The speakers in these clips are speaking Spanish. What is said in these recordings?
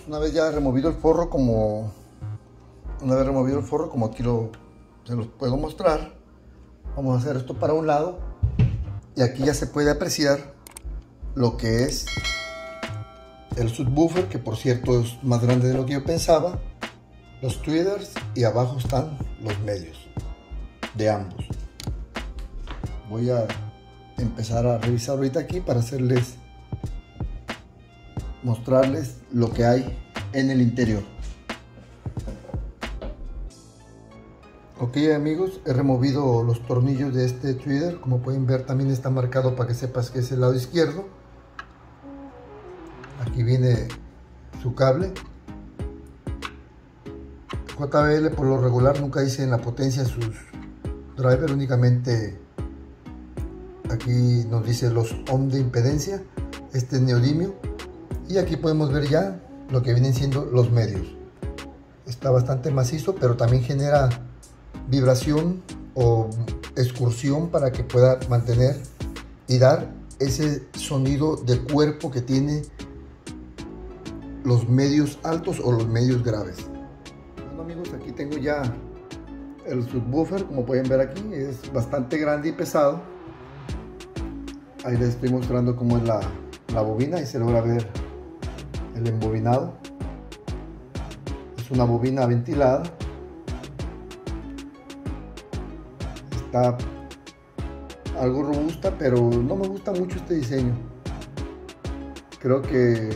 Una vez ya removido el forro, como aquí se los puedo mostrar, vamos a hacer esto para un lado y aquí ya se puede apreciar lo que es el subwoofer, que por cierto es más grande de lo que yo pensaba, los tweeters, y abajo están los medios de ambos. Voy a empezar a revisar ahorita aquí para mostrarles lo que hay en el interior. Ok amigos, he removido los tornillos de este tweeter. Como pueden ver, también está marcado para que sepas que es el lado izquierdo. Aquí viene su cable. JBL por lo regular nunca dice en la potencia sus drivers, únicamente aquí nos dice los ohms de impedencia. Este es neodimio. Y aquí podemos ver ya lo que vienen siendo los medios. Está bastante macizo, pero también genera vibración o excursión para que pueda mantener y dar ese sonido de cuerpo que tiene los medios altos o los medios graves. Bueno amigos, aquí tengo ya el subwoofer. Como pueden ver aquí, es bastante grande y pesado. Ahí les estoy mostrando cómo es la bobina y se logra ver el embobinado. Es una bobina ventilada. Está algo robusta, pero no me gusta mucho este diseño. Creo que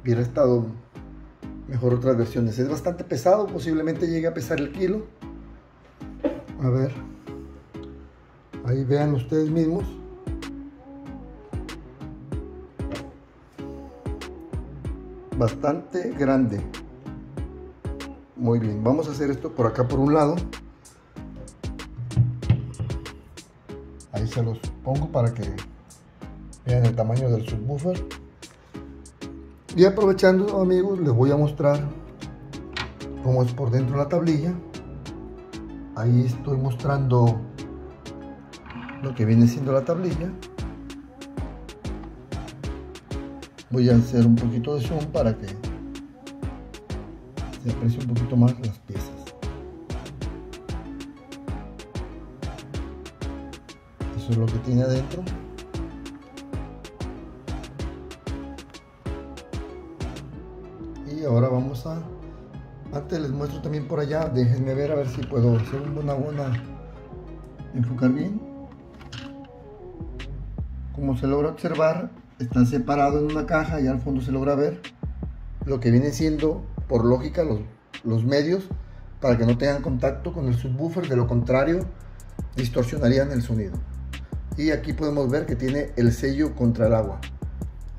hubiera estado mejor otras versiones. Es bastante pesado, posiblemente llegue a pesar el kilo. A ver, ahí vean ustedes mismos. Bastante grande. Muy bien, vamos a hacer esto por acá por un lado. Ahí se los pongo para que vean el tamaño del subwoofer. Y aprovechando amigos, les voy a mostrar cómo es por dentro la tablilla. Ahí estoy mostrando lo que viene siendo la tablilla. Voy a hacer un poquito de zoom para que se aprecie un poquito más las piezas. Eso es lo que tiene adentro. Y ahora vamos a... Antes les muestro también por allá. Déjenme ver a ver si puedo hacer una buena... enfocar bien. Como se logra observar, están separados en una caja y al fondo se logra ver lo que viene siendo por lógica los medios, para que no tengan contacto con el subwoofer, de lo contrario distorsionarían el sonido. Y aquí podemos ver que tiene el sello contra el agua,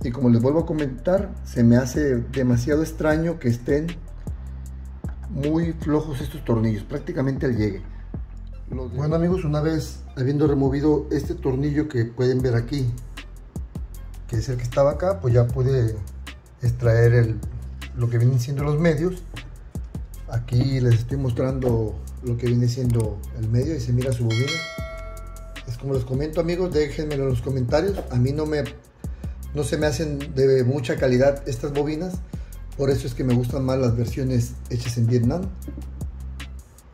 y como les vuelvo a comentar, se me hace demasiado extraño que estén muy flojos estos tornillos, prácticamente al llegue. Bueno amigos, una vez habiendo removido este tornillo que pueden ver aquí, que es el que estaba acá, pues ya pude extraer lo que vienen siendo los medios. Aquí les estoy mostrando lo que viene siendo el medio y se mira su bobina. Es como les comento amigos, déjenmelo en los comentarios. A mí no se me hacen de mucha calidad estas bobinas, por eso es que me gustan más las versiones hechas en Vietnam.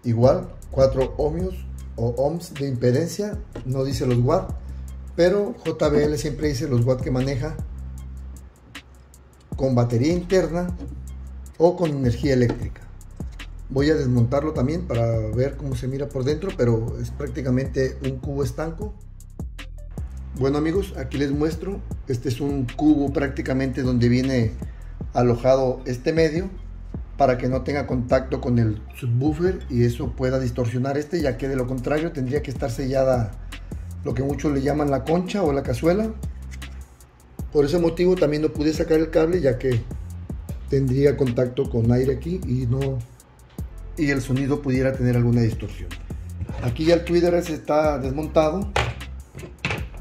Igual 4 ohms de impedencia, no dice los watts, pero JBL siempre dice los watts que maneja, con batería interna o con energía eléctrica. Voy a desmontarlo también para ver cómo se mira por dentro, pero es prácticamente un cubo estanco. Bueno amigos, aquí les muestro. Este es un cubo prácticamente donde viene alojado este medio, para que no tenga contacto con el subwoofer y eso pueda distorsionar ya que de lo contrario tendría que estar sellada, lo que muchos le llaman la concha o la cazuela. Por ese motivo también no pude sacar el cable, ya que tendría contacto con aire aquí y el sonido pudiera tener alguna distorsión. Aquí ya el tweeter está desmontado.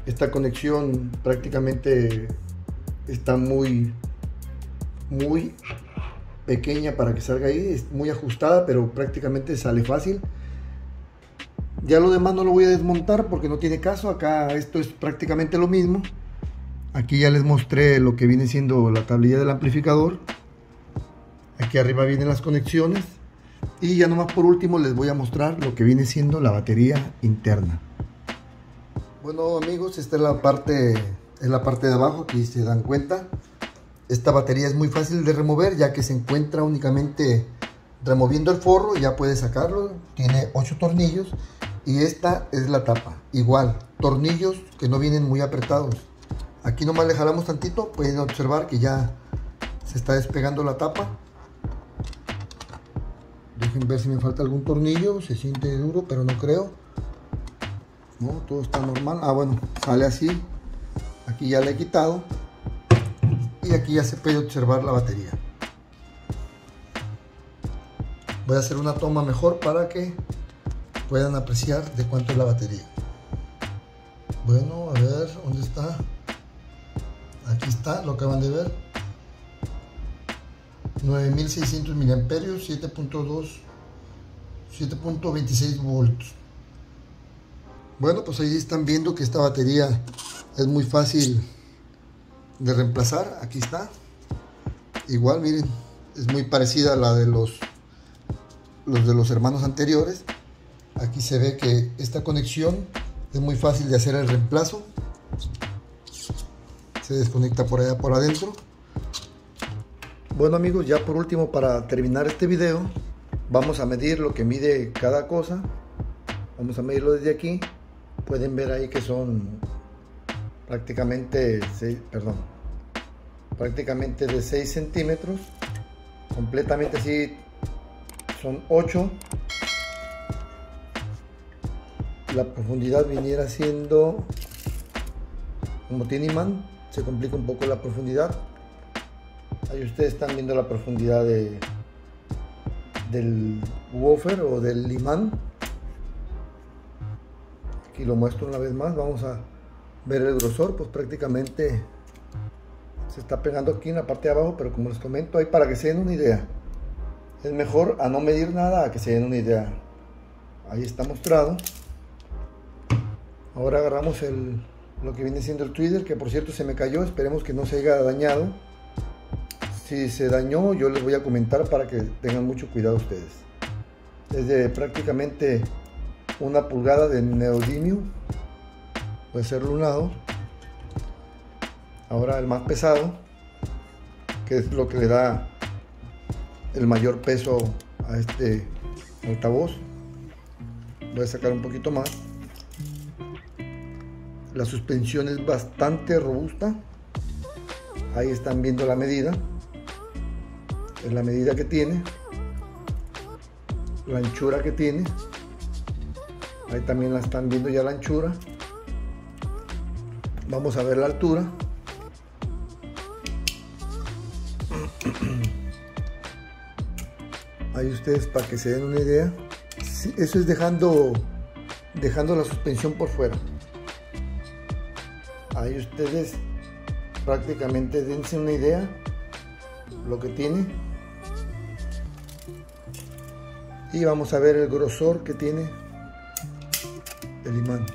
Esta conexión prácticamente está muy pequeña para que salga ahí, es muy ajustada, pero prácticamente sale fácil. Ya lo demás no lo voy a desmontar porque no tiene caso. Acá esto es prácticamente lo mismo. Aquí ya les mostré lo que viene siendo la tablilla del amplificador. Aquí arriba vienen las conexiones. Y ya nomás por último les voy a mostrar lo que viene siendo la batería interna. Bueno amigos, esta es la parte de abajo, que se dan cuenta. Esta batería es muy fácil de remover, ya que se encuentra únicamente removiendo el forro. Ya puedes sacarlo, tiene 8 tornillos. Y esta es la tapa, igual, tornillos que no vienen muy apretados. Aquí nomás le jalamos tantito, pueden observar que ya se está despegando la tapa. Dejen ver si me falta algún tornillo, se siente duro, pero no creo. No, todo está normal. Ah, bueno, sale así. Aquí ya le he quitado. Y aquí ya se puede observar la batería. Voy a hacer una toma mejor para que puedan apreciar de cuánto es la batería. Bueno, a ver, ¿dónde está? Aquí está, lo acaban de ver. 9600 miliamperios, 7.26 volts. Bueno, pues ahí están viendo que esta batería es muy fácil de reemplazar. Aquí está. Igual, miren, es muy parecida a la de los hermanos anteriores. Aquí se ve que esta conexión es muy fácil de hacer el reemplazo. Se desconecta por allá por adentro. Bueno amigos, ya por último, para terminar este video, vamos a medir lo que mide cada cosa. Vamos a medirlo desde aquí. Pueden ver ahí que son prácticamente de 6 centímetros. Completamente así son 8. La profundidad viniera siendo, como tiene imán, se complica un poco la profundidad. Ahí ustedes están viendo la profundidad del woofer o del imán. Aquí lo muestro una vez más. Vamos a ver el grosor. Pues prácticamente se está pegando aquí en la parte de abajo, pero como les comento, ahí para que se den una idea. Es mejor a no medir nada, a que se den una idea. Ahí está mostrado. Ahora agarramos lo que viene siendo el tweezer, que por cierto se me cayó. Esperemos que no se haya dañado. Si se dañó, yo les voy a comentar para que tengan mucho cuidado ustedes. Es de prácticamente 1 pulgada de neodimio. Puede ser un lado. Ahora el más pesado, que es lo que le da el mayor peso a este altavoz. Voy a sacar un poquito más. La suspensión es bastante robusta. Ahí están viendo la medida. Es la medida que tiene, la anchura que tiene. Ahí también la están viendo ya la anchura. Vamos a ver la altura. Ahí ustedes, para que se den una idea. Sí, eso es dejando la suspensión por fuera. Ahí ustedes prácticamente dense una idea lo que tiene. Y vamos a ver el grosor que tiene el imán.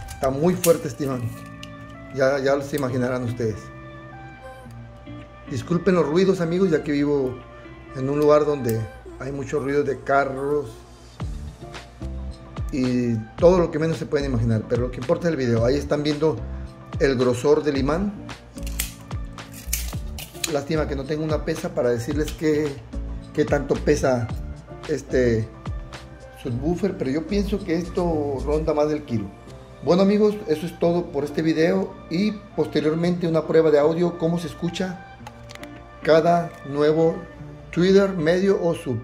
Está muy fuerte este imán. Ya se imaginarán ustedes. Disculpen los ruidos amigos, ya que vivo en un lugar donde hay mucho ruido de carros y todo lo que menos se pueden imaginar. Pero lo que importa es el video. Ahí están viendo el grosor del imán. Lástima que no tengo una pesa para decirles qué tanto pesa este subwoofer, pero yo pienso que esto ronda más del kilo. Bueno amigos, eso es todo por este video y posteriormente una prueba de audio, cómo se escucha cada nuevo tweezer, medio o sub.